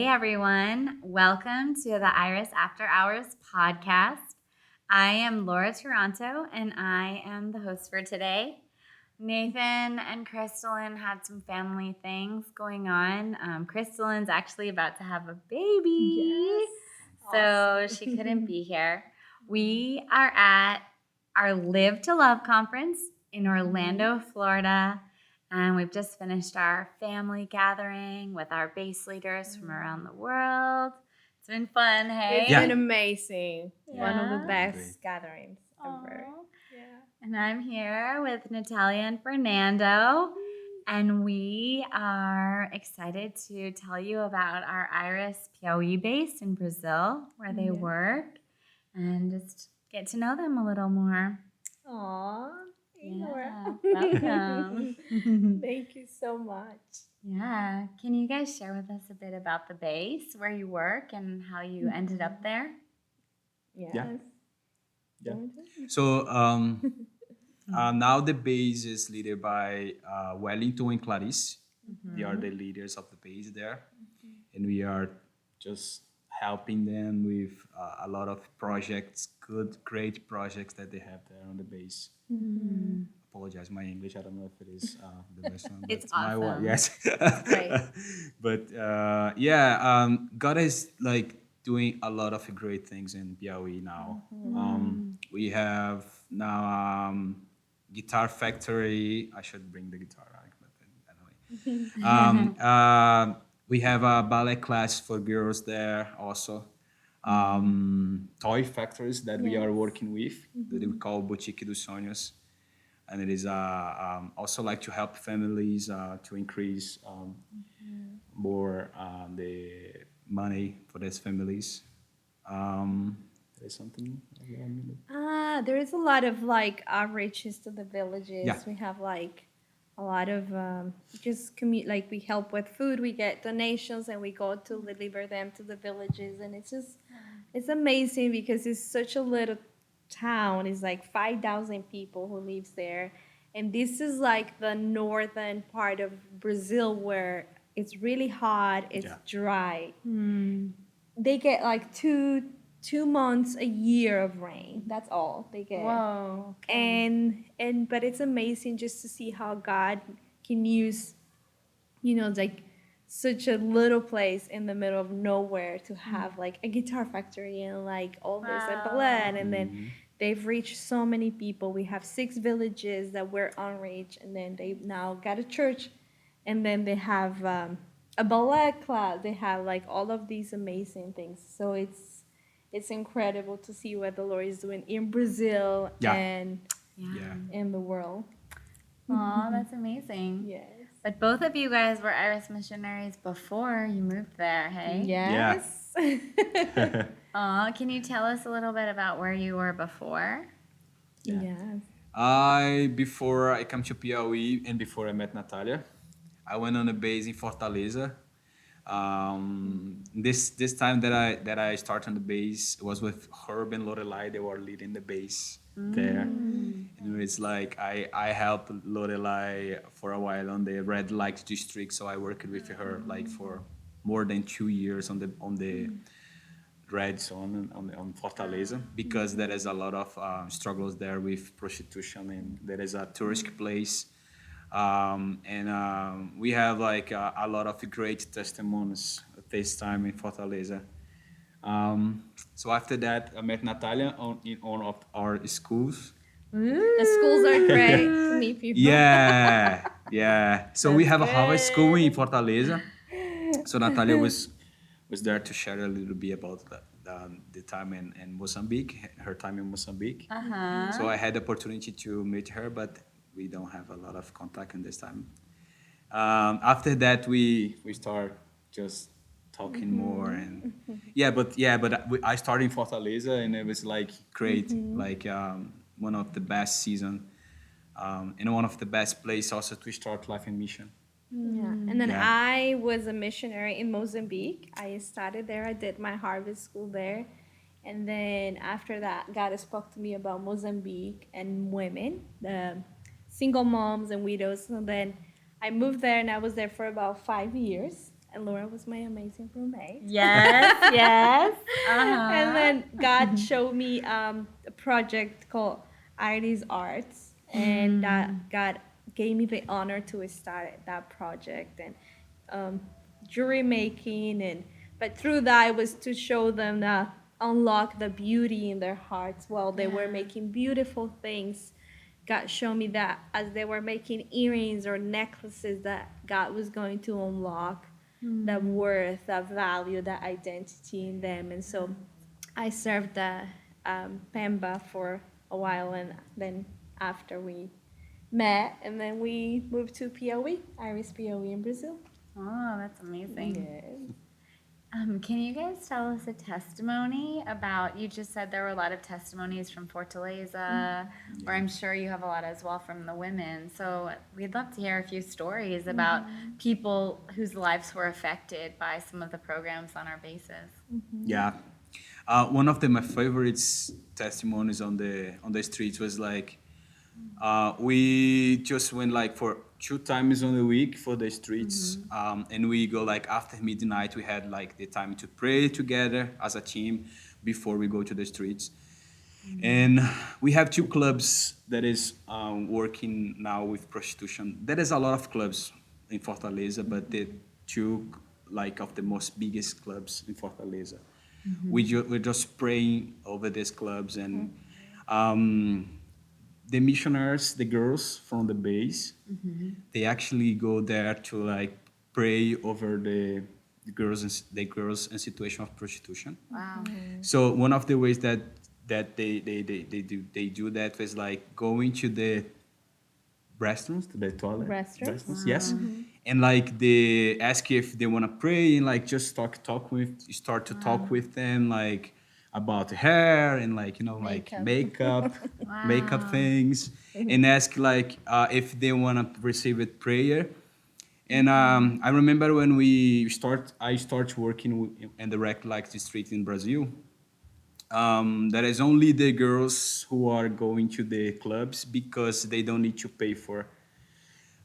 Hey everyone, welcome to the Iris After Hours podcast. I am Laura Taranto and I am the host for today. Nathan and Crystalline had some family things going on. Crystalline's actually about to have a baby, so Awesome. she couldn't be here. We are at our Live to Love conference in Orlando, Florida. And we've just finished our family gathering with our base leaders from around the world. It's been fun, hey? It's been amazing. One of the Yeah. best gatherings ever. Aw. Yeah. And I'm here with Nathalia and Fernando. And we are excited to tell you about our Iris Piauí base in Brazil, where they work, and just get to know them a little more. Aw. Yeah, Laura. welcome. Thank you so much. Yeah. Can you guys share with us a bit about the base, where you work, and how you ended up there? Yes. Yeah. So now the base is led by Wellington and Clarice. They are the leaders of the base there, and we are just helping them with a lot of projects, great projects that they have there on the base. Apologize, my English. I don't know if it is the best one. But It's my one, awesome. yes. Great. But God is like doing a lot of great things in Piauí now. We have now guitar factory. I should bring the guitar, right? But anyway, we have a ballet class for girls there also. Toy factories that we are working with that we call Boutique dos Sonhos, and it is also like to help families to increase more the money for these families. There's something. There is a lot of like outreaches to the villages. Yeah. We have like a lot of just like we help with food. We get donations and we go to deliver them to the villages, and it's amazing because it's such a little town. It's like 5,000 people who lives there, and this is like the northern part of Brazil where it's really hot. It's Yeah. dry. They get like two months a year of rain. That's all they get. Whoa. And but it's amazing just to see how God can use, like such a little place in the middle of nowhere to have like a guitar factory and like all this and Wow. ballet, and then they've reached so many people. We have 6 villages that were unreached, and then they now got a church, and then they have a ballet class. They have like all of these amazing things. So it's incredible to see what the Lord is doing in Brazil Yeah. and Yeah. in the world. Aw, that's amazing. Yes. But both of you guys were Iris missionaries before you moved there, hey? Yes. Aw, can you tell us a little bit about where you were before? Yes. Before I come to Piauí and before I met Natalia, I went on a base in Fortaleza. This time that I started on the base was with Herb and Lorelai. They were leading the base there, and it's like I helped Lorelai for a while on the red light district. So I worked with her like for more than 2 years on the red zone on Fortaleza, because there is a lot of struggles there with prostitution, and there is a tourist place. We have like a lot of great testimonies at this time in Fortaleza. So after that, I met Natalia in one of our schools. The schools are great to meet people. Yeah, yeah. So we That's have a Harvard school in good. Fortaleza. So Natalia was there to share a little bit about the time in Mozambique, her time in Mozambique. Uh-huh. So I had the opportunity to meet her, but we don't have a lot of contact in this time. After that, we start just talking more, and I started in Fortaleza, and it was like great, like one of the best season, and one of the best place also to start life in mission. Yeah. And then Yeah. I was a missionary in Mozambique. I started there. I did my harvest school there. And then after that, God spoke to me about Mozambique and women, the single moms and widows. And then I moved there, and I was there for about 5 years. and Laura was my amazing roommate. Yes, yes. And then God showed me a project called Iris Arts, and that God gave me the honor to start that project and jewelry making, and but through that it was to show them that unlock the beauty in their hearts while they were making beautiful things. God showed me that as they were making earrings or necklaces, that God was going to unlock the worth, the value, the identity in them. And so I served Pemba for a while, and then after we met, and then we moved to Piauí, Iris Piauí in Brazil. Oh, that's amazing. Yes. Can you guys tell us a testimony about, you just said there were a lot of testimonies from Fortaleza, or I'm sure you have a lot as well from the women. So we'd love to hear a few stories about people whose lives were affected by some of the programs on our bases. Yeah. One of my favorite testimonies on the streets was like, we just went like for 2 times on the week for the streets, and we go like after midnight. We had like the time to pray together as a team before we go to the streets. And we have 2 clubs that is working now with prostitution. There is a lot of clubs in Fortaleza, but the 2 like of the most biggest clubs in Fortaleza. We're just praying over these clubs, and the missionaries, the girls from the base, they actually go there to like pray over the girls in situation of prostitution. Wow. So one of the ways that they do that was like going to the restrooms, to the toilet. Restrooms? Yes. And like they ask if they want to pray, and like just start to talk with them like about hair and like like makeup things, and ask like if they want to receive a prayer. And I remember when I start working in the rec like district in Brazil. There is only the girls who are going to the clubs because they don't need to pay for.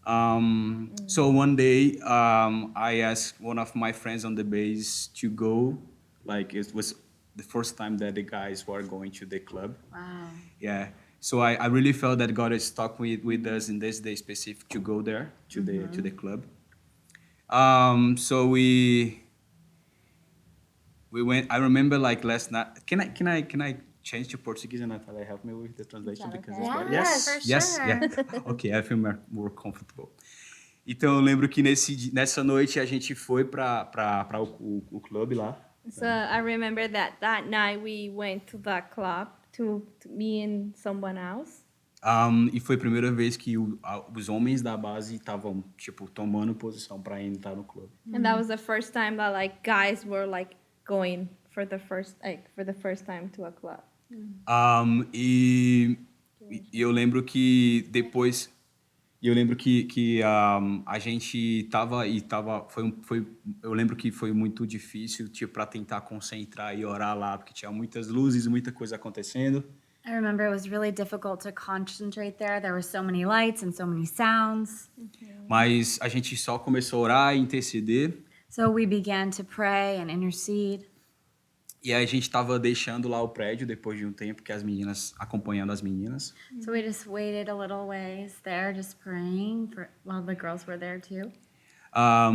So one day, I asked one of my friends on the base to go. Like it was the first time that the guys were going to the club. Wow. Yeah. So I really felt that God is stuck with us in this day specific to go there to the club. So we went. I remember like last night. Can I change to Portuguese, and Nathalia help me with the translation because it's better? Yes, for Yes, sure. yeah. Okay, I feel more comfortable. Então eu lembro que nessa noite a gente foi para o clube lá. So I remember that night we went to that club to me and someone else. E foi a primeira vez que os homens da base estavam tipo tomando posição para entrar no clube. And that was the first time that like guys were like going for the first time to a club. E eu lembro que depois a gente eu lembro que foi muito difícil tipo para tentar concentrar e orar lá porque tinha muitas luzes, muita coisa acontecendo. I remember it was really difficult to concentrate there. There were so many lights and so many sounds. Mas a gente só começou a orar e interceder. So we began to pray and intercede. E aí a gente estava deixando lá o prédio depois de um tempo, que as meninas acompanhando as meninas. So we just waited a little ways there, just praying while the girls were there too. A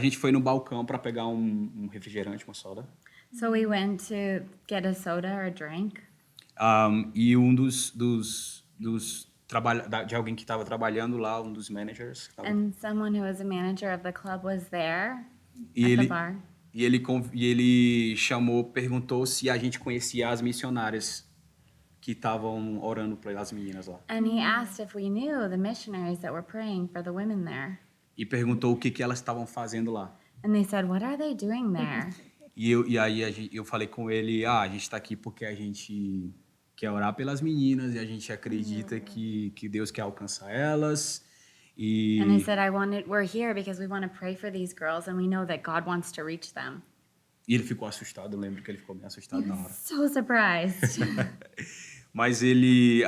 gente foi no balcão para pegar um refrigerante, uma soda. So we went to get a soda or a drink. E de alguém que estava trabalhando lá, um dos managers. And someone who was a manager of the club was there E at the bar. ele perguntou se a gente conhecia as missionárias que estavam orando pelas meninas lá. And he asked if we knew the missionaries that were praying for the women there. E perguntou o que elas estavam fazendo lá. And they said, "What are they doing there?" E aí eu falei com ele, a gente está aqui porque a gente quer orar pelas meninas e a gente acredita que Deus quer alcançar elas. And I said, we're here because we want to pray for these girls and we know that God wants to reach them. E ele ficou assustado, eu lembro que ele ficou bem assustado na hora. So surprised. Mas ele...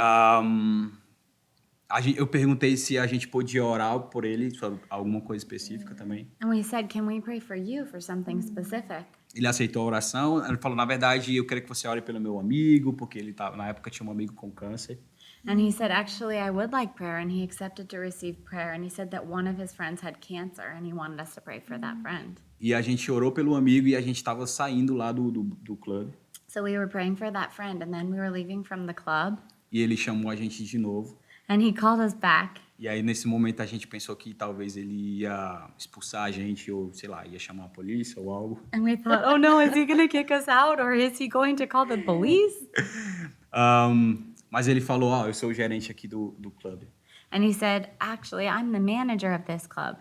Eu perguntei se a gente podia orar por ele, sobre alguma coisa específica também. And we said, can we pray for you for something specific? Ele aceitou a oração. Ele falou, na verdade, eu quero que você ore pelo meu amigo, porque ele na época tinha um amigo com câncer. And he said, actually, I would like prayer. And he accepted to receive prayer. And he said that one of his friends had cancer and he wanted us to pray for that friend. E a gente orou pelo amigo e a gente estava saindo lá do clube. So we were praying for that friend. And then we were leaving from the club. E ele chamou a gente de novo. And he called us back. E aí, nesse momento, a gente pensou que talvez ele ia expulsar a gente ou, sei lá, ia chamar a polícia ou algo. And we thought, oh no, is he going to kick us out? Or is he going to call the police? Mas ele falou, eu sou o gerente aqui do clube. And he said, actually, I'm the manager of this club.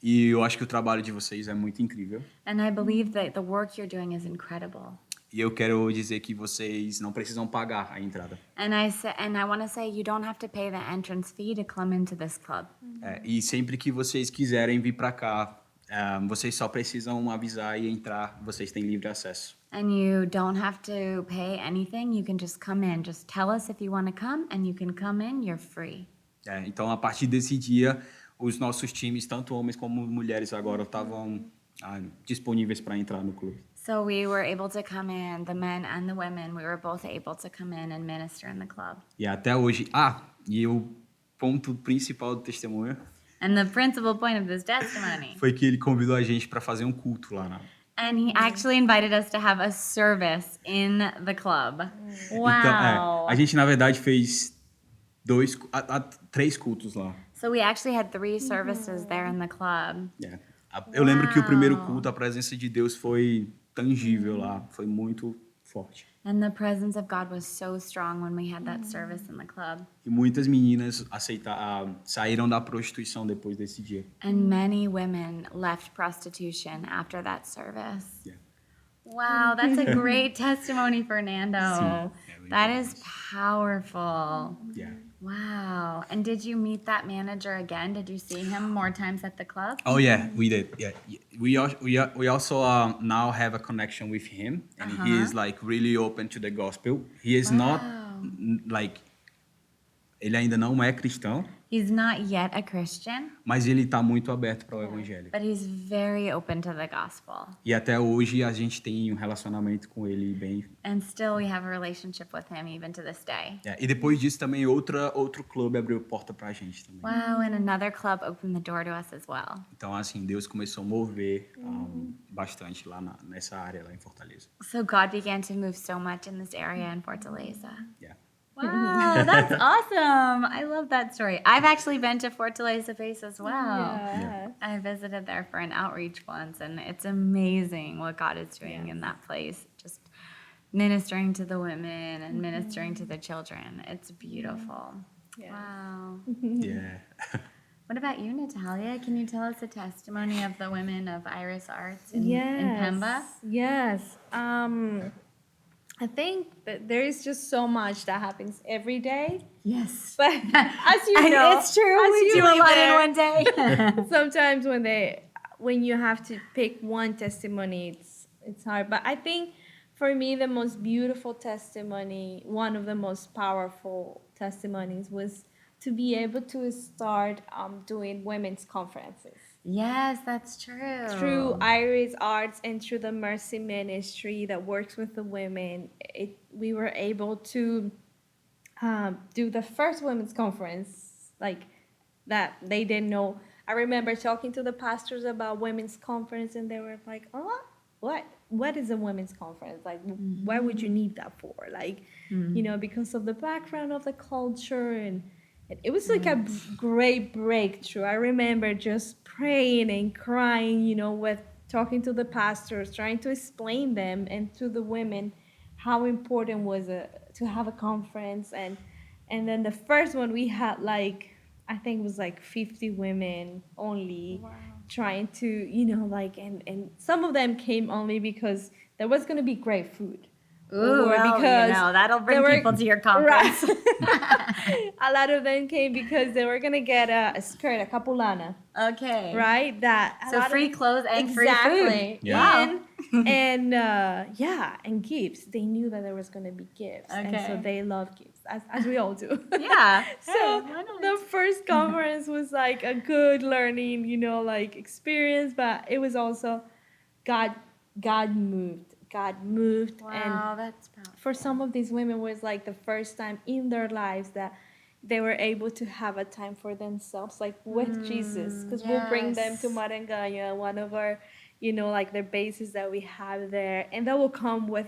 E eu acho que o trabalho de vocês é muito incrível. And I believe that the work you're doing is incredible. E eu quero dizer que vocês não precisam pagar a entrada. And I want to say you don't have to pay the entrance fee to come into this club. E sempre que vocês quiserem vir para cá, vocês só precisam avisar e entrar. Vocês têm livre acesso. And you don't have to pay anything. You can just come in. Just tell us if you want to come and you can come in. You're free. Então, a partir desse dia, os nossos times, tanto homens como mulheres agora, estavam disponíveis para entrar no clube. So we were able to come in, the men and the women, we were both able to come in and minister in the club. E até hoje... e o ponto principal do testemunho... And the principal point of this testimony. Foi que ele convidou a gente para fazer um culto lá. And he actually invited us to have a service in the club. Wow. Então, a gente, na verdade, fez 3 cultos lá. So we actually had 3 services there in the club. Eu lembro que o primeiro culto, a presença de Deus foi tangível lá. Foi muito forte. And the presence of God was so strong when we had that service in the club. E muitas meninas saíram da prostituição depois desse dia. And many women left prostitution after that service. Wow, that's a great testimony, Fernando. Sim, that is powerful. Wow. And did you meet that manager again? Did you see him more times at the club? Oh yeah, we did. Yeah, we also now have a connection with him, and he is like really open to the gospel. He is not like ele ainda não é cristão. He's not yet a Christian. Mas ele está muito aberto para o evangelho. But he's very open to the gospel. E até hoje a gente tem um relacionamento com ele bem. And still we have a relationship with him even to this day. E depois disso também outro clube abriu porta para a gente também. Wow, and another club opened the door to us as well. Então assim, Deus começou a mover bastante lá nessa área lá em Fortaleza. So God began to move so much in this area in Fortaleza. Wow, that's awesome. I love that story. I've actually been to Fortaleza Base as well. I visited there for an outreach once, and it's amazing what God is doing in that place. Just ministering to the women and ministering to the children. It's beautiful. Wow. What about you, Nathalia? Can you tell us a testimony of the women of Iris Arts in Pemba? Yes. I think that there is just so much that happens every day. Yes. But as you know, it's true. We do a lot in one day. Sometimes when you have to pick one testimony, it's hard. But I think for me, the most beautiful testimony, one of the most powerful testimonies was to be able to start doing women's conferences. Yes, that's true. Through Iris Arts and through the Mercy Ministry that works with the women, we were able to do the first women's conference like that they didn't know. I remember talking to the pastors about women's conference, and they were like, "Oh, what is a women's conference? Like, why would you need that for? Like, because of the background of the culture." And it was like a great breakthrough. I remember just praying and crying, with talking to the pastors, trying to explain them and to the women how important was to have a conference. And then the first one we had I think it was 50 women only trying to, and some of them came only because there was going to be great food. Ooh, well, that'll bring people to your conference. Right. A lot of them came because they were gonna get a skirt, a capulana. Okay. Right? So free clothes and exactly. free food. Yeah. And and gifts. They knew that there was gonna be gifts. Okay. And so they love gifts, as we all do. Yeah. So the first conference was like a good learning, like experience, but it was also God moved. God moved. Wow, and that's powerful. for some of these women was like the first time in their lives that they were able to have a time for themselves, like with Jesus, because we'll bring them to Marangaya, one of our, like their bases that we have there, and they will come with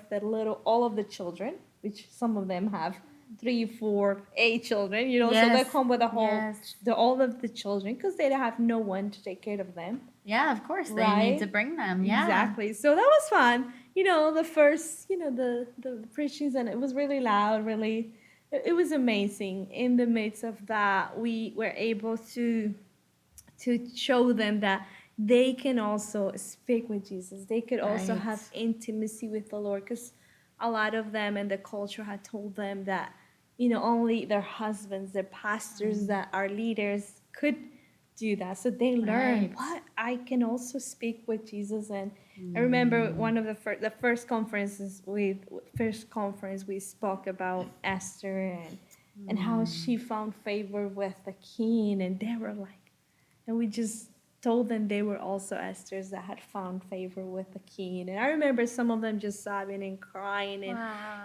all of the children, which some of them have 3, 4, 8 children, so they come with all of the children because they have no one to take care of them. Yeah, of course. They need to bring them. Yeah. Exactly. So that was fun. The first, the preachings, and it was really loud, really. It was amazing. In the midst of that, we were able to show them that they can also speak with Jesus. They could also have intimacy with the Lord, because a lot of them in the culture had told them that, only their husbands, their pastors, that are leaders could do that. So they learned, what, I can also speak with Jesus. And I remember one of the first conference we spoke about Esther and how she found favor with the king, and they were like, and we just told them they were also Esthers that had found favor with the king. And I remember some of them just sobbing and crying, and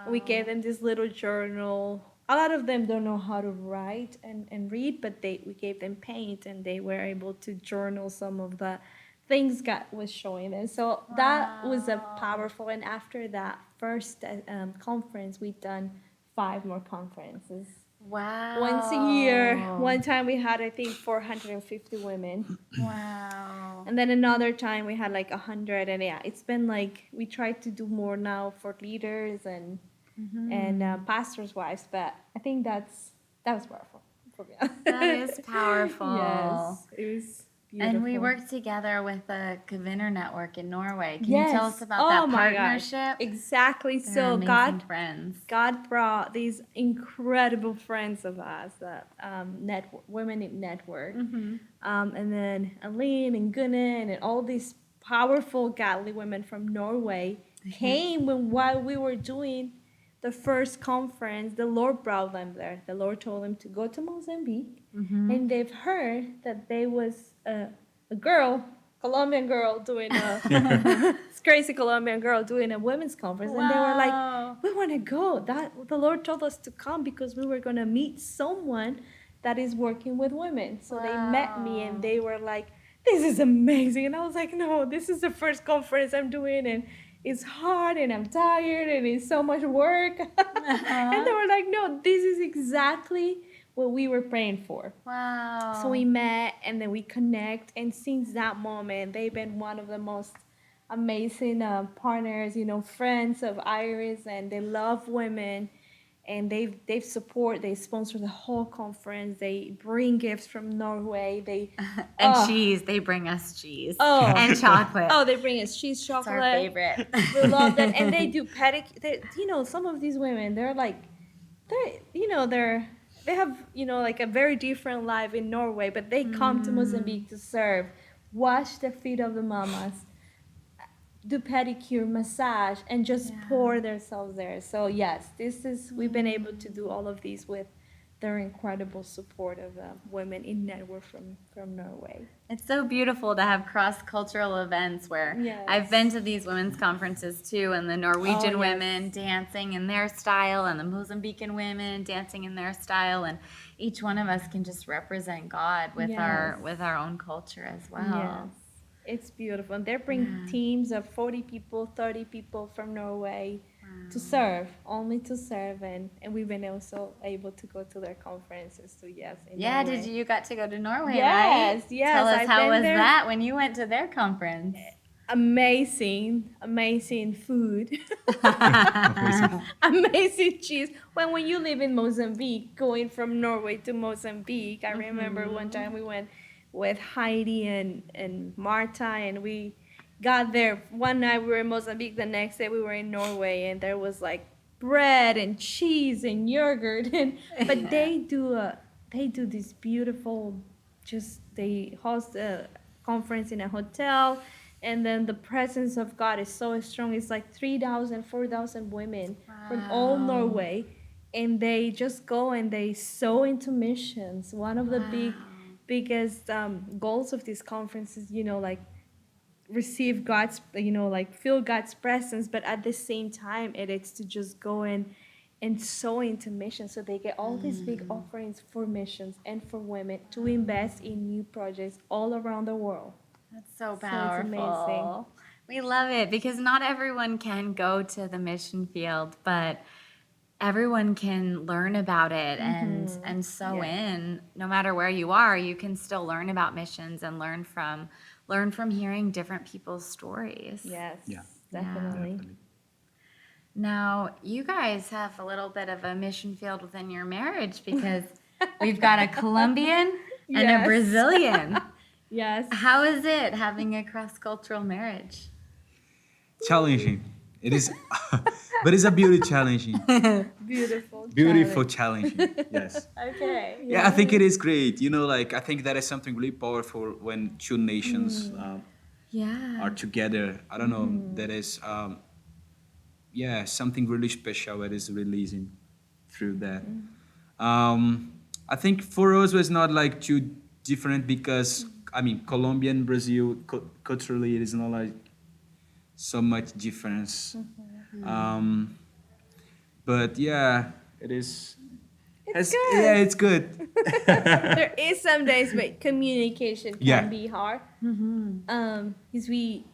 we gave them this little journal. A lot of them don't know how to write and read, but we gave them paint, and they were able to journal some of the things God was showing them. So that was a powerful. And after that first conference, we've done 5 more conferences. Wow. Once a year. One time we had, I think, 450 women. Wow. And then another time we had like 100. And it's been like, we try to do more now for leaders and pastors' wives. But I think that was powerful for me. That is powerful. Yes, it was beautiful. And we worked together with the Kvinner Network in Norway. Can you tell us about that partnership? Gosh. Exactly. They're so amazing friends. God brought these incredible friends of us, that women in network, and then Aline and Gunnar and all these powerful godly women from Norway came while we were doing the first conference. The Lord brought them there. The Lord told them to go to Mozambique, and they've heard that there was a Colombian girl doing crazy Colombian girl doing a women's conference. And they were like, we want to go. The Lord told us to come because we were going to meet someone that is working with women. So they met me, and they were like, this is amazing. And I was like, no, this is the first conference I'm doing, and it's hard, and I'm tired, and it's so much work. And they were like, no, this is exactly what we were praying for. Wow. So we met, and then we connect, and since that moment, they've been one of the most amazing partners, friends of Iris, and they love women, and they sponsor the whole conference. They bring gifts from Norway. Cheese. They bring us cheese. And chocolate. They bring us cheese, chocolate. It's our favorite. We love that. And they do pedicure. Some of these women, they have, like a very different life in Norway, but they come to Mozambique to serve, wash the feet of the mamas, do pedicure, massage, and just pour themselves there. So yes, we've been able to do all of these with their incredible support of women in network from Norway. It's so beautiful to have cross-cultural events where I've been to these women's conferences too, and the Norwegian women dancing in their style, and the Mozambican women dancing in their style, and each one of us can just represent God with our own culture as well. Yes. It's beautiful. And they bring teams of 40 people, 30 people from Norway to serve, and we've been also able to go to their conferences too. Did you got to go to Norway? Yes. Tell us, how was that when you went to their conference? Amazing food. Amazing cheese. When you live in Mozambique, going from Norway to Mozambique, I remember one time we went with Heidi and Marta, and we got there. One night we were in Mozambique, the next day we were in Norway, and there was like bread and cheese and yogurt, and but they do this beautiful, just they host a conference in a hotel, and then the presence of God is so strong. It's like 3,000, 4,000 women from all Wow. Norway, and they just go and they sow into missions. One of the biggest goals of this conference is, like receive God's, like feel God's presence, but at the same time, it's to just go and sow into missions. So they get all these big offerings for missions and for women to invest in new projects all around the world. That's so it's powerful. amazing. We love it because not everyone can go to the mission field, but everyone can learn about it and sew in. No matter where you are, you can still learn about missions and learn from hearing different people's stories. Yes, Yeah. definitely. Now, you guys have a little bit of a mission field within your marriage because we've got a Colombian and a Yes. Brazilian. Yes. How is it having a cross-cultural marriage? Challenging. It is, but it's a beauty challenging. Beautiful. Challenging. Yes. Okay. Yeah, I think it is great. Like I think that is something really powerful when two nations Yeah. are together. I don't know. That is, something really special that is releasing through that. I think for us was not like too different because Colombia and Brazil culturally it is not like so much difference. But yeah, it is. It's good. Yeah, it's good. There is some days where communication can Yeah. be hard. Because we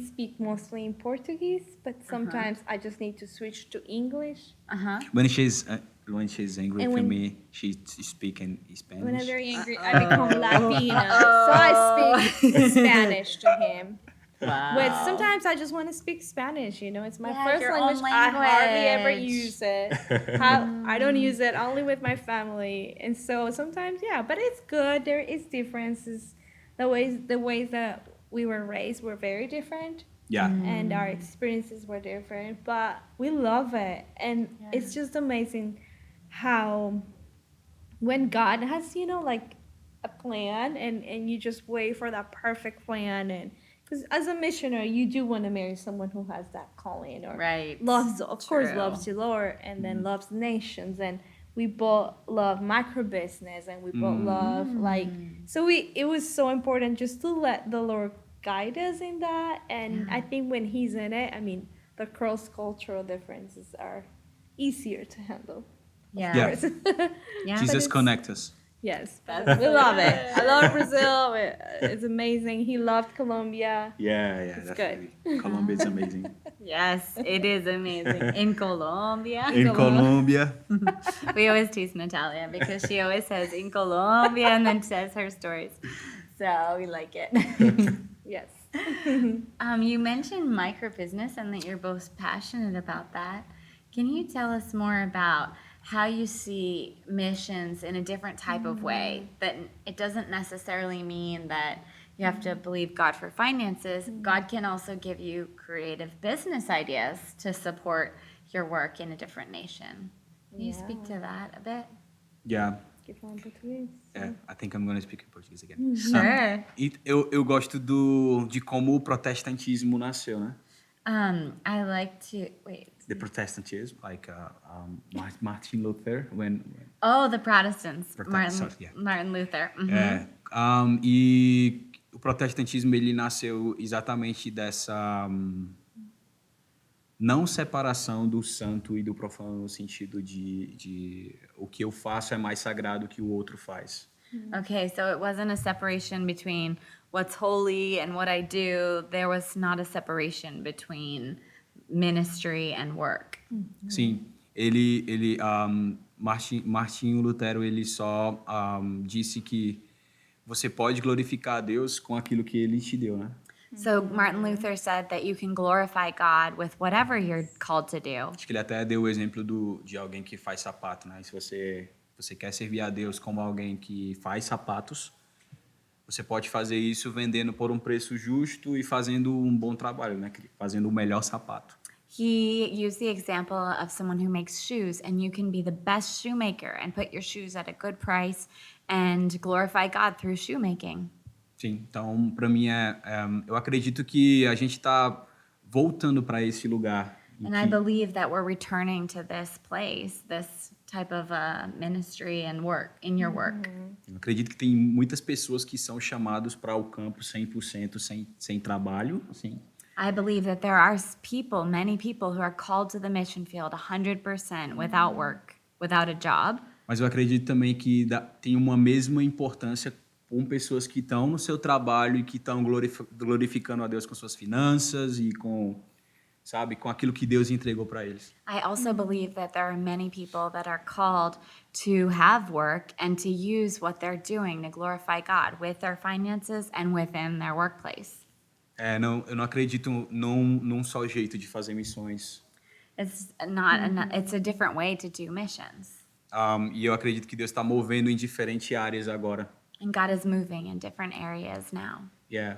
speak mostly in Portuguese, but sometimes I just need to switch to English. When she's angry And with when- me, she's speaking Spanish. When I'm very angry, I become Latina, so I speak Spanish to him. Wow. But sometimes I just want to speak Spanish. It's my Yeah, first your own language. I hardly ever language. use it. I don't use it only with my family, and so sometimes, but it's good. There is differences. The ways that we were raised were very different, Yeah. and our experiences were different. But we love it, and it's just amazing how when God has like a plan, and you just wait for that perfect plan. And because as a missionary, you do want to marry someone who has that calling or Right. loves, of course, True. loves the Lord, and then loves nations. And we both love micro business, and we both love so it was so important just to let the Lord guide us in that. And I think when He's in it, the cross cultural differences are easier to handle. Yeah. Yeah. Course. Yeah. Jesus it's- connect us. Yes, That's we love it. I love Brazil. It's amazing. He loved Colombia. Yeah, It's definitely. Colombia is amazing. Yes, it is amazing. In Colombia. In Colombia. We always tease Natalia because she always says in Colombia and then says her stories. So we like it. Yes. You mentioned micro business and that you're both passionate about that. Can you tell us more about how you see missions in a different type of way? That it doesn't necessarily mean that you have to believe God for finances. God can also give you creative business ideas to support your work in a different nation. Can you speak to that a bit? Yeah. Que fala em português. I think I'm going to speak in Portuguese again. Sure. Eu gosto de como o protestantismo nasceu, né? I like to wait. The Protestantism, like Martin Luther, when Oh, the Protestants. Protestants, yeah. Martin Luther. Mhm. E o protestantismo ele nasceu exatamente dessa não separação do santo e do profano no sentido de o que eu faço é mais sagrado que o outro faz. Okay, so it wasn't a separation between what's holy and what I do. There was not a separation between ministry and work. Sim, Martinho Lutero ele só disse que você pode glorificar a Deus com aquilo que ele te deu, né? So Martin Luther said that you can glorify God with whatever you're called to do. Acho que ele até deu o exemplo de alguém que faz sapato, né? Se você quer servir a Deus como alguém que faz sapatos, você pode fazer isso vendendo por um preço justo e fazendo um bom trabalho, né? Fazendo o melhor sapato. He used the example of someone who makes shoes, and you can be the best shoemaker and put your shoes at a good price and glorify God through shoemaking. Sim, então para mim eu acredito que a gente está voltando para esse lugar em And I que believe that we're returning to this place, this type of ministry and work in your work. eu acredito que tem muitas pessoas que são chamados para o campo 100% sem trabalho, assim. I believe that there are people, many people who are called to the mission field 100% without work, without a job. Mas eu acredito também que tem uma mesma importância com pessoas que estão no seu trabalho e que estão glorificando a Deus com suas finanças e sabe, com aquilo que Deus entregou para eles. I also believe that there are many people that are called to have work and to use what they're doing to glorify God with their finances and within their workplace. Eu não acredito num só jeito de fazer missões. It's a different way to do missions. E eu acredito que Deus está movendo em diferentes áreas agora. And God is moving in different areas now.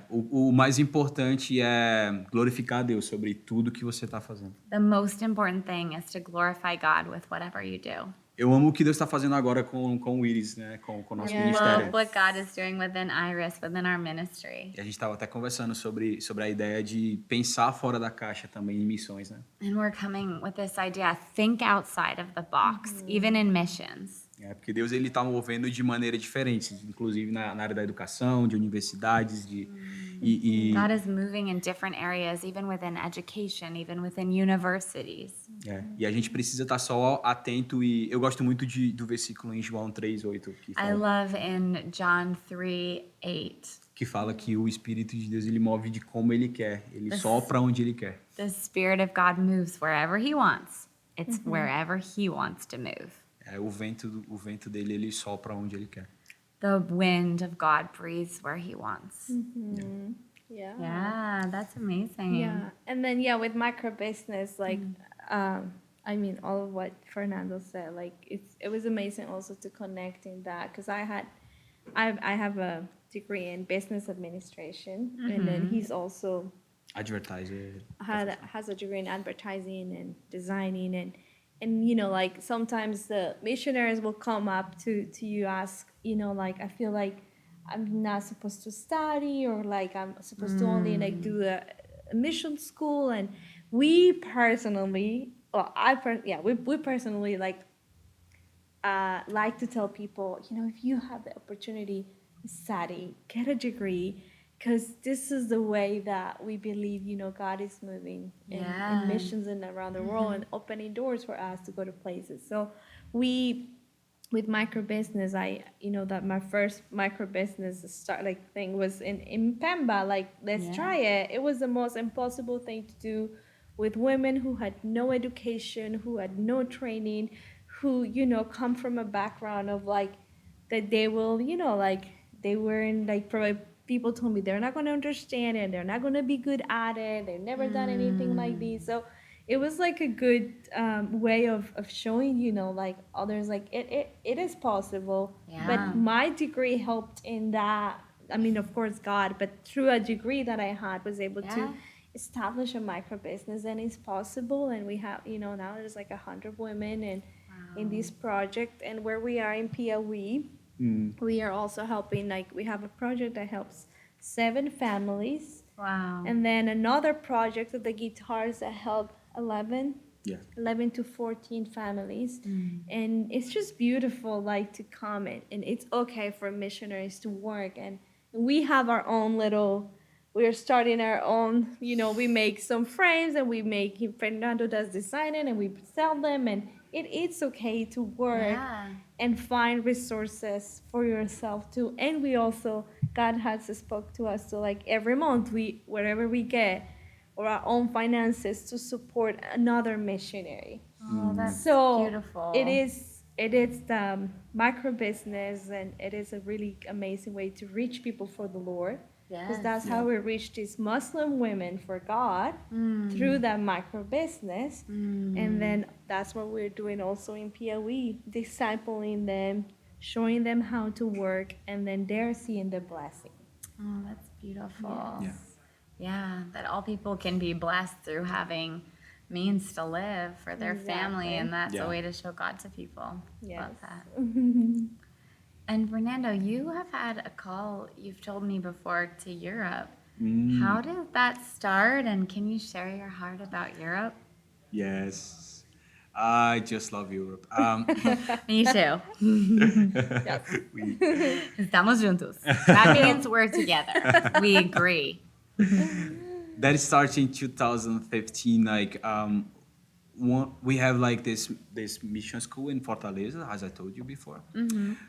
O mais importante é glorificar a Deus sobre tudo que você está fazendo. The most important thing is to glorify God with whatever you do. Eu amo o que Deus está fazendo agora com o Iris, né? Com o nosso ministério. Love what God is doing within Iris, within our ministry. E a gente estava até conversando sobre a ideia de pensar fora da caixa também em missões, né? And we're coming with this idea, think outside of the box, even in missions. Porque Deus ele está movendo de maneira diferente, inclusive na área da educação, de universidades, God is moving in different areas, even within education, even within universities. E a gente precisa estar só atento e eu gosto muito do versículo em João 3:8 I love in John 3:8. Que fala que o Espírito de Deus ele move de como ele quer, ele sopra onde ele quer. The Spirit of God moves wherever He wants. It's wherever He wants to move. O vento dele ele sopra onde ele quer. The wind of God breathes where He wants. Yeah, that's amazing. Yeah, and then with micro business, like, I mean, all of what Fernando said, like, it was amazing also to connect in that, because I have a degree in business administration, and then he's also Advertiser. has a degree in advertising and designing, and you know, like, sometimes the missionaries will come up to you, ask, you know, like, I feel like I'm not supposed to study, or like I'm supposed to only like do a mission school. And we personally, we personally like to tell people, you know, if you have the opportunity, study, get a degree, because this is the way that we believe, you know, God is moving in missions and around the world and opening doors for us to go to places. So with micro business, that my first micro business thing was in Pemba. Like, let's try it. It was the most impossible thing to do with women who had no education, who had no training, who, you know, come from a background of like that they will, you know, like they weren't like, probably people told me they're not going to understand it, they're not going to be good at it, they've never done anything like this. So it was like a good way of showing, you know, like others, like it is possible. But my degree helped in that. I mean, of course, God, but through a degree that I had, was able to establish a micro business, and it's possible. And we have, you know, now there's like 100 women in this project. And where we are in Piauí, we are also helping, like, we have a project that helps 7 families. Wow. And then another project of the guitars that help 11 to 14 families. And it's just beautiful, like, to come and it's okay for missionaries to work. And we have our own we're starting our own, you know, we make some frames, and Fernando does designing, and we sell them, and it's okay to work and find resources for yourself too. And we also, God has spoke to us to, like, every month, wherever we get, or our own finances, to support another missionary. Oh, that's so beautiful. It is the micro business, and it is a really amazing way to reach people for the Lord. Because that's how we reach these Muslim women for God, through that micro business. And then that's what we're doing also in Piauí, discipling them, showing them how to work, and then they're seeing the blessing. Oh, that's beautiful. Yeah. Yeah, that all people can be blessed through having means to live for their family, Exactly. and that's a Yeah. way to show God to people. Yes. Love that. And Fernando, you have had a call, you've told me before, to Europe. How did that start, and can you share your heart about Europe? Yes. I just love Europe. Me too. Yes. we, Estamos juntos. That means we're together. We agree. that started in 2015. We have like this mission school in Fortaleza, as I told you before.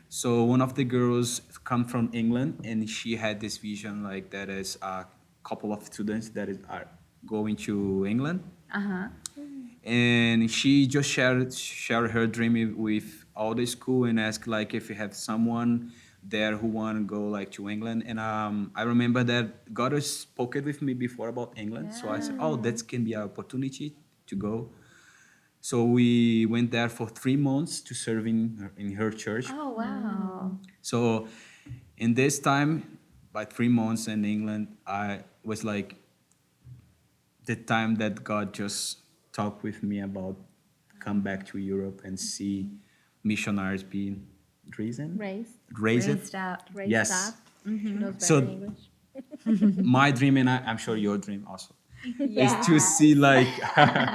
So one of the girls come from England, and she had this vision like that is a couple of students are going to England, Uh-huh. and she just shared her dream with all the school and asked like if you have someone there who want to go like to England. And I remember that God has spoken with me before about England, so I said, oh, that can be an opportunity to go. So we went there for 3 months to serve in her church. Oh, wow. So in this time, by 3 months in England, I was like the time that God just talked with me about come back to Europe and see missionaries being raised. Raised up. Raised Yes. up. She knows better So- English. My dream, and I'm sure your dream also, Yeah. is to see like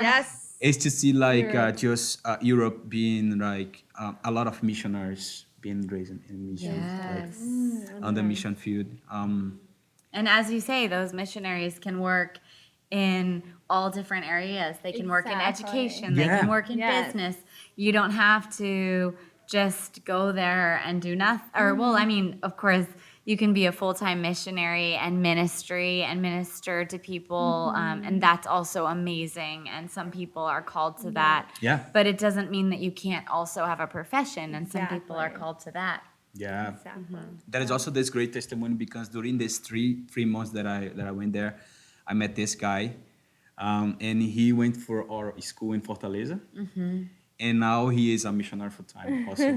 Yes. is to see like Europe. just Europe being like a lot of missionaries being raised in missions, Yes. like on the mission field. And as you say, those missionaries can work in all different areas. They can work in Exactly. education, they Yeah. can work in Yes. business. You don't have to just go there and do nothing. Or, well, I mean, of course, you can be a full-time missionary and minister to people, and that's also amazing. And some people are called to that. Yeah. But it doesn't mean that you can't also have a profession, and some people are Exactly. called to that. Yeah. Exactly. There is also this great testimony because during these three months that I went there, I met this guy, and he went for our school in Fortaleza, and now he is a missionary full time also.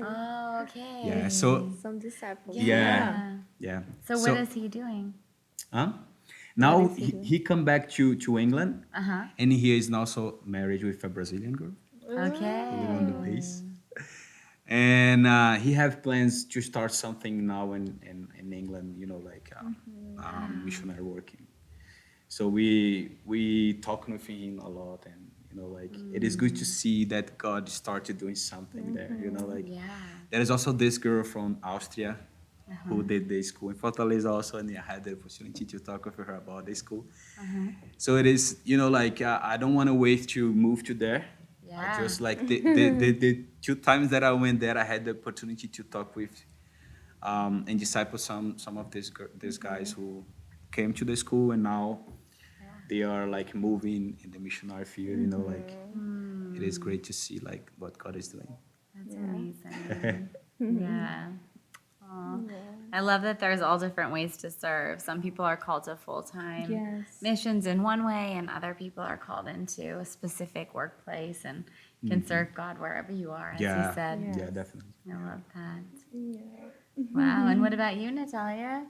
Oh, okay. Yeah. So Some disciples. yeah. So what is he doing? Huh? Now What is he doing? he come back to England, Uh-huh. and he is also married with a Brazilian girl. Okay. Live on the base. And he have plans to start something now in England, like missionary working. So we talking with him a lot, and it is good to see that God started doing something there. Yeah. There is also this girl from Austria who did the school in Fortaleza also, and I had the opportunity to talk with her about the school. So it is, I don't want to wait to move to there. Yeah. I just like the 2 times that I went there, I had the opportunity to talk with and disciple some of these guys who came to the school, and now they are like moving in the missionary field. It is great to see like what God is doing. That's amazing. Yeah. Aw. I love that there's all different ways to serve. Some people are called to full-time Yes. missions in one way, and other people are called into a specific workplace and can serve God wherever you are, as you said. Yeah, definitely. I love that. Yeah. Wow. And what about you, Natalia?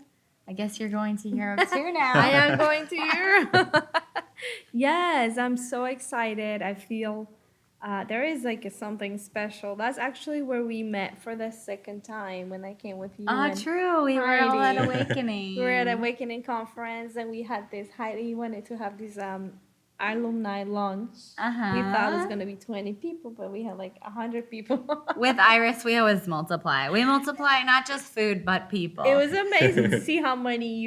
I guess you're going to Europe too now. I am going to Europe. Yes, I'm so excited. I feel there is like something special. That's actually where we met for the second time when I came with you. Ah, and true. We were all at Heidi. Awakening. We were at Awakening conference, and we had this. Heidi wanted to have this alumni lunch. Uh-huh. We thought it was gonna be 20 people, but we had like 100 people. With Iris, we always multiply. We multiply not just food, but people. It was amazing to see how many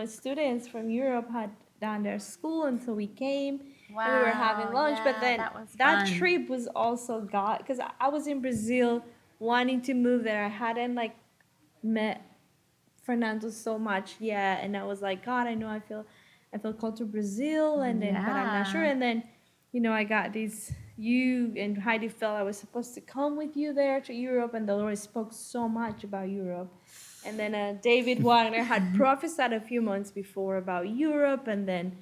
students from Europe had done their school until we came. And we were having lunch, but then that was that fun. trip was also God, because I was in Brazil wanting to move there. I hadn't like met Fernando so much yet, and I was like, God, I know I feel called to Brazil, and then but I'm not sure. Yeah. And then, I got these. You and Heidi felt I was supposed to come with you there to Europe, and the Lord spoke so much about Europe. And then David Wagner had prophesied a few months before about Europe, and then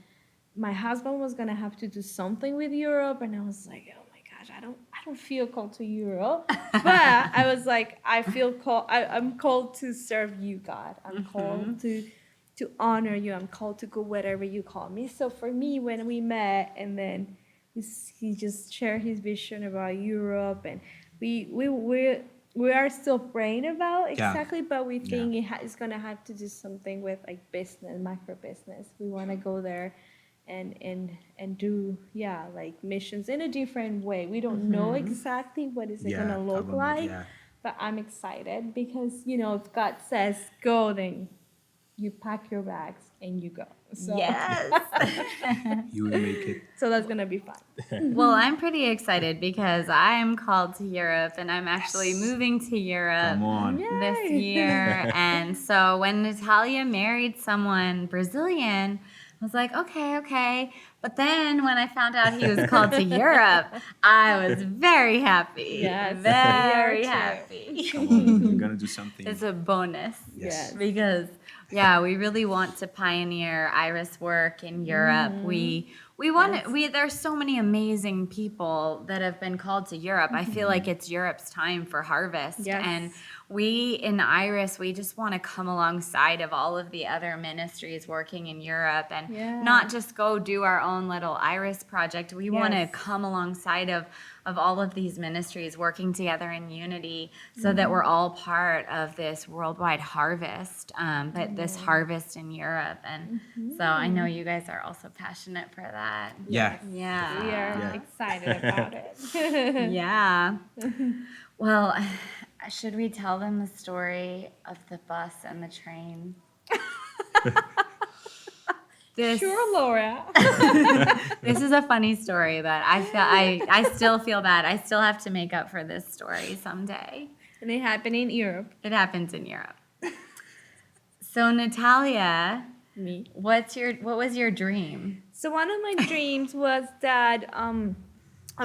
my husband was gonna have to do something with Europe, and I was like, oh my gosh, I don't feel called to Europe. But I was was like, I feel called. I'm called to serve you, God. I'm called to honor you. I'm called to go wherever you call me. So for me, when we met, and then he just shared his vision about Europe, and we are still praying about Yeah. exactly, but we Yeah. think it's gonna have to do something with like business, micro business. We want to go there and do like missions in a different way. We don't know exactly what is it Yeah, gonna look probably, like, yeah. but I'm excited because if God says go, then you pack your bags and you go. So Yes. You will make it. so that's gonna be fun. Well, I'm pretty excited because I am called to Europe and I'm actually moving to Europe Come on. this Yay. year. And so when Natalia married someone Brazilian, I was like, okay. But then when I found out he was called to Europe, I was very happy. Yes, Very we are too. happy. Come on. You're gonna do something. It's a bonus. Yes. Because we really want to pioneer Iris work in Europe. We want to, there's so many amazing people that have been called to Europe. I feel like it's Europe's time for harvest. Yes. And we in Iris, we just want to come alongside of all of the other ministries working in Europe and not just go do our own little Iris project. We want to come alongside of all of these ministries working together in unity so that we're all part of this worldwide harvest, but this harvest in Europe. And so I know you guys are also passionate for that. Yeah. Yeah. We are Yeah. excited about it. Yeah. Well, should we tell them the story of the bus and the train? Sure, Laura. This is a funny story, but I still feel bad. I still have to make up for this story someday. And it happened in Europe. It happens in Europe. So Natalia, Me. what was your dream? So one of my dreams was that on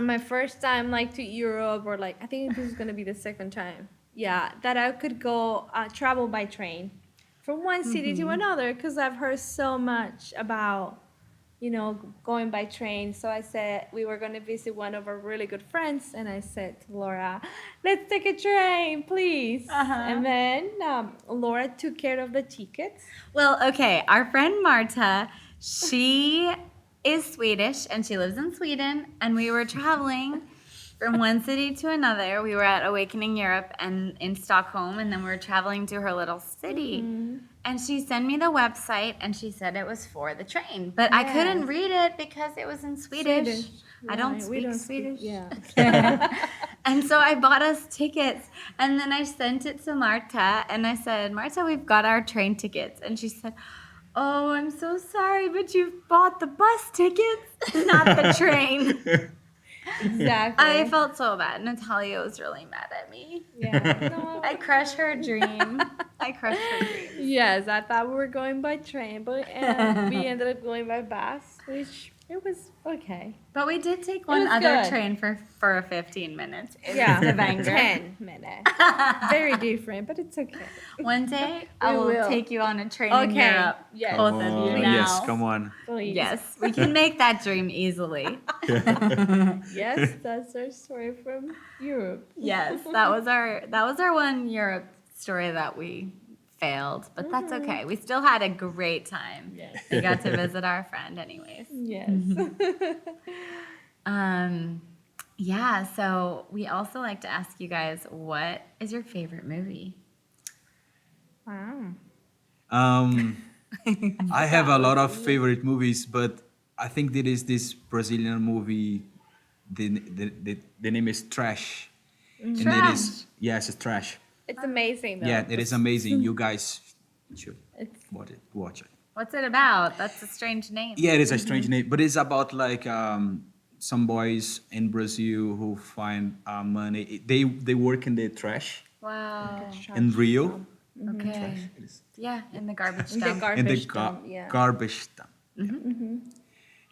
my first time like to Europe, or like I think this is gonna be the second time. Yeah, that I could go travel by train from one city to another, because I've heard so much about going by train. So I said we were going to visit one of our really good friends, and I said to Laura, let's take a train, please. And then Laura took care of the tickets. Well, okay, our friend Marta, she is Swedish and she lives in Sweden, and we were traveling from one city to another. We were at Awakening Europe and in Stockholm, and then we were traveling to her little city. And she sent me the website, and she said it was for the train, but I couldn't read it because it was in Swedish. I don't speak Swedish. And so I bought us tickets, and then I sent it to Marta, and I said, Marta, we've got our train tickets. And she said, oh, I'm so sorry, but you've bought the bus tickets, not the train. Exactly. I felt so bad. Natalia was really mad at me. No, I crushed her dream. Yes, I thought we were going by train, but we ended up going by bus, which it was okay. But we did take one was other good. train for 15 minutes. Yeah, Stavanger. 10 minutes. Very different, but it's okay. One day I will will. take you on a train in Okay. Europe. Yes. Both Come of you on. now. Yes, come on. Please. Yes, we can make that dream easily. Yes, that's our story from Europe. Yes, that was our one Europe story that we failed, but that's okay. We still had a great time. Yes. We got to visit our friend anyways. Yes. Yeah, so we also like to ask you guys, what is your favorite movie? Wow. I have a lot of favorite movies, but I think there is this Brazilian movie. The name is Trash. And it is, yes, it's Trash. It's amazing, though. Yeah, it is amazing. You guys should It's watch it. What's it about? That's a strange name. Yeah, it is a strange name, but it's about like some boys in Brazil who find money. They work in the trash Wow. in Rio. Okay. It is. Yeah, in the garbage the dump. In the garbage dump, yeah. garbage dump.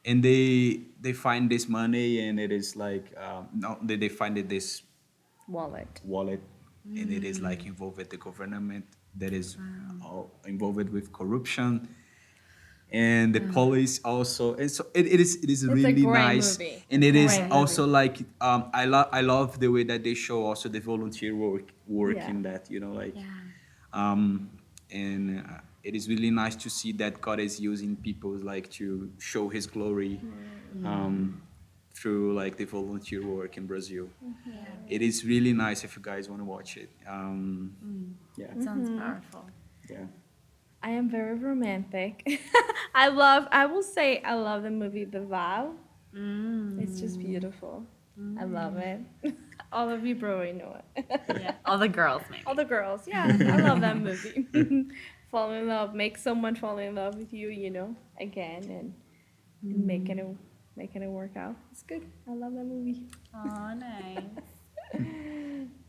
And they find this money, and it is like they find it this wallet, and it is like involved with the government that is all involved with corruption. and the police also, and so it is a really great nice, movie. and it is Great also like I love the way that they show also the volunteer work Yeah. in that, like Yeah. and it is really nice to see that God is using people like to show His glory through like the volunteer work in Brazil. It is really nice if you guys want to watch it. Yeah, It sounds powerful. yeah, I am very romantic. I will say I love the movie The Vow. It's just beautiful. I love it. All of you probably know it. Yeah. All the girls, maybe. All the girls, yeah, I love that movie. Fall in love, make someone fall in love with you, again, and making it work out. It's good. I love that movie. Oh, nice.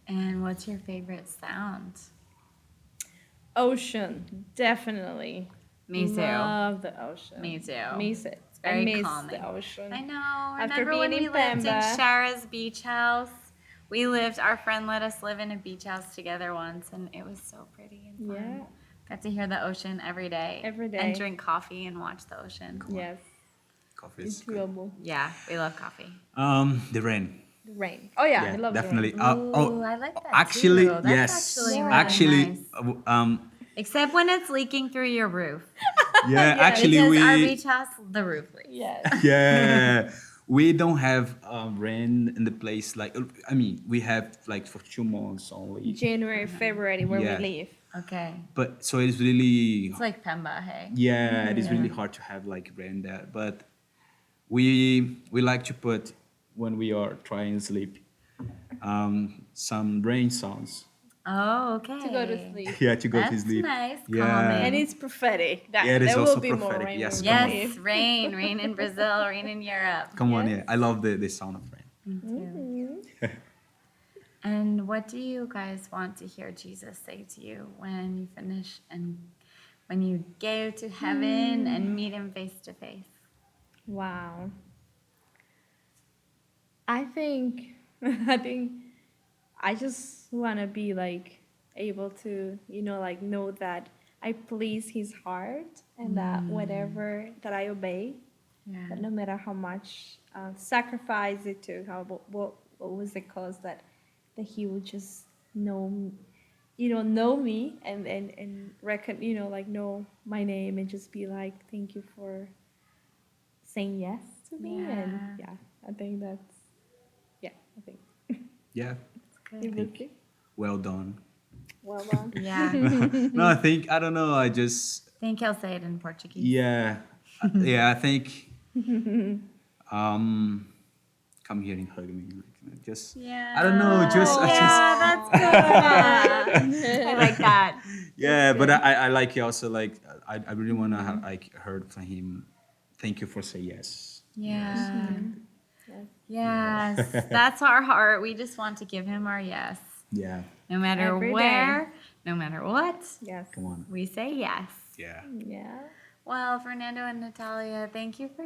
And what's your favorite sound? Ocean, definitely. Me too. Love the ocean. Me too. Miss it. very I miss calming. the ocean. I know. After Remember when being we in lived in Pemba. Shara's beach house? Our friend let us live in a beach house together once, and it was so pretty and fun. Yeah. Got to hear the ocean every day. Every day. And drink coffee and watch the ocean. Yes. coffee is It's good. doable. Yeah, we love coffee. The rain. The rain. Oh yeah, I love definitely. the rain. Ooh, I like that actually, too. That's yes. actually really Actually, nice. Except when it's leaking through your roof. yeah. Actually, Because our we beach house, the roof leaks. Yes. yeah. We don't have rain in the place. Like, I mean, we have like for 2 months only. January, February, where Yeah. we live. Okay. But so it's really, It's like Pemba, hey? yeah, it is really hard to have like rain there. But we like to put, when we are trying to sleep, some rain sounds. Oh, okay. To go to sleep. Yeah, to go to That's sleep. nice, Yeah. calming. And it's prophetic. That Yeah, it is there also will be more prophetic, rain. yes, when come we on. Yes, leave. rain in Brazil, rain in Europe. Come on, Yes. yeah. I love the sound of rain. And what do you guys want to hear Jesus say to you when you finish and when you go to heaven and meet him face to face? Wow. I think I just want to be like able to, like know that I please his heart and that whatever that I obey, Yeah. that no matter how much sacrifice it took, what was the cause that he would just know me and reckon, like know my name and just be like, thank you for saying yes to me. And Yeah. I think that's, I think Yeah. it would be Well done. well done. Yeah. No, I don't know. I just, I think he'll say it in Portuguese. yeah. Yeah, I think, come here and hug me. Like, just, Yeah. I don't know. Yeah, that's good. I like that. Yeah, but I like it also. Like, I really want to have like heard from him. Thank you for saying yes. Yeah. Yes. Yes. That's our heart. We just want to give him our yes. Yeah. No matter Every where, no matter what, Yes. Come on. we say yes. Yeah. Yeah. Well, Fernando and Natalia, thank you for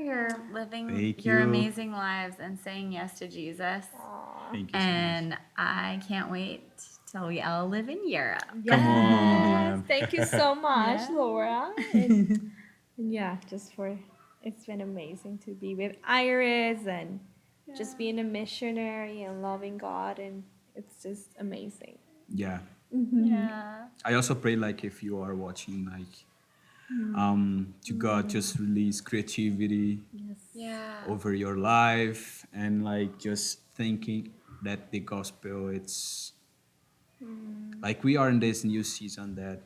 living Thank your you. amazing lives and saying yes to Jesus. Thank you so much. And I can't wait till we all live in Europe. Yes. on. Thank you so much, Yeah. Laura. And yeah, it's been amazing to be with Iris and just being a missionary and loving God, and it's just amazing. Yeah. Yeah. I also pray like if you are watching like to God just release creativity Yeah. over your life and like just thinking that the gospel it's like we are in this new season that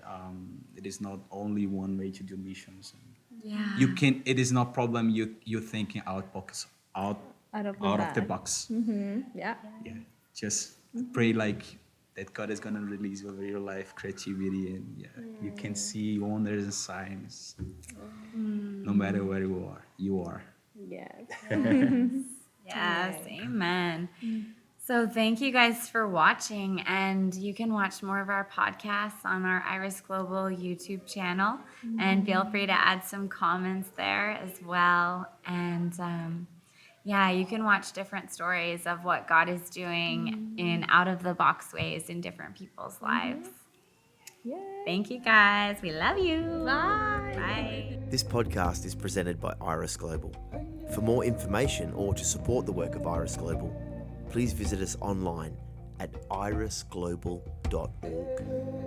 it is not only one way to do missions. Yeah. You can it is not problem you thinking out Out of the out of the bag. box. Yeah. Yeah. Just pray like that God is gonna release over your life creativity and you can see wonders and signs no matter where you are. Yes. Yes, amen. So thank you guys for watching, and you can watch more of our podcasts on our Iris Global YouTube channel, and feel free to add some comments there as well. And yeah, you can watch different stories of what God is doing in out-of-the-box ways in different people's lives. Yeah. Thank you guys. We love you. Bye. Bye. This podcast is presented by Iris Global. For more information or to support the work of Iris Global, please visit us online at irisglobal.org.